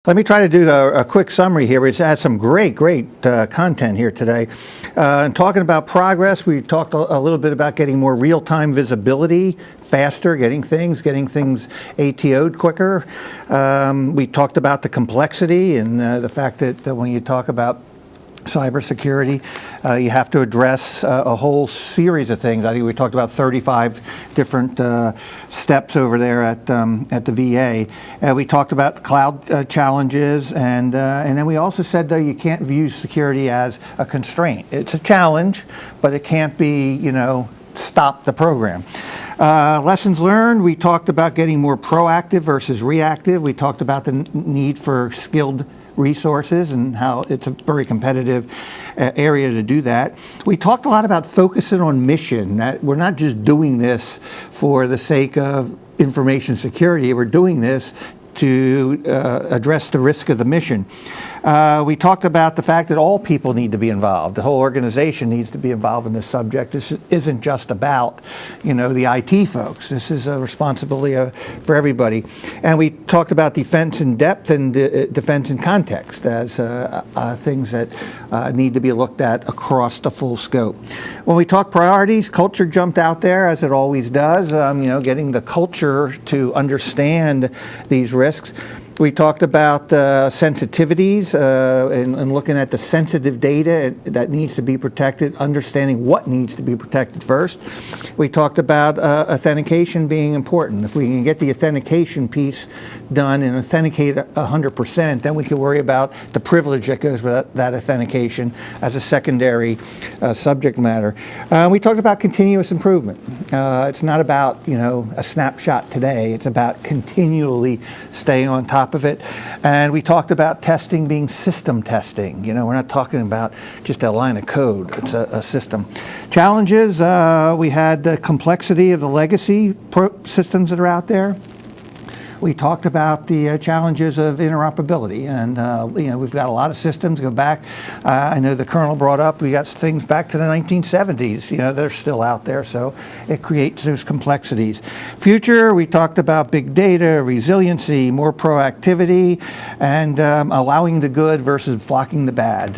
Let me try to do a quick summary here. We've had some great content here today. And talking about progress, we talked a little bit about getting more real-time visibility, faster, getting things ATO'd quicker. We talked about the complexity and the fact that when you talk about cybersecurity, you have to address a whole series of things. I think we talked about 35 different steps over there at the VA. We talked about cloud challenges, and then we also said that you can't view security as a constraint. It's a challenge, but it can't be, stop the program. Lessons learned, we talked about getting more proactive versus reactive. We talked about the need for skilled resources and how it's a very competitive area to do that. We talked a lot about focusing on mission, that we're not just doing this for the sake of information security, we're doing this to address the risk of the mission. We talked about the fact that all people need to be involved. The whole organization needs to be involved in this subject. This isn't just about, the IT folks. This is a responsibility for everybody. And we talked about defense in depth and defense in context as things that need to be looked at across the full scope. When we talk priorities, culture jumped out there, as it always does, getting the culture to understand these risks. We talked about sensitivities and looking at the sensitive data that needs to be protected, understanding what needs to be protected first. We talked about authentication being important. If we can get the authentication piece done and authenticate 100%, then we can worry about the privilege that goes with that authentication as a secondary subject matter. We talked about continuous improvement. It's not about, a snapshot today. It's about continually staying on top of it. And we talked about testing being system testing. We're not talking about just a line of code. It's a system. Challenges, we had the complexity of the legacy systems that are out there. We talked about the challenges of interoperability, and we've got a lot of systems go back. I know the Colonel brought up, we got things back to the 1970s, they're still out there, so it creates those complexities. Future, we talked about big data, resiliency, more proactivity, and allowing the good versus blocking the bad.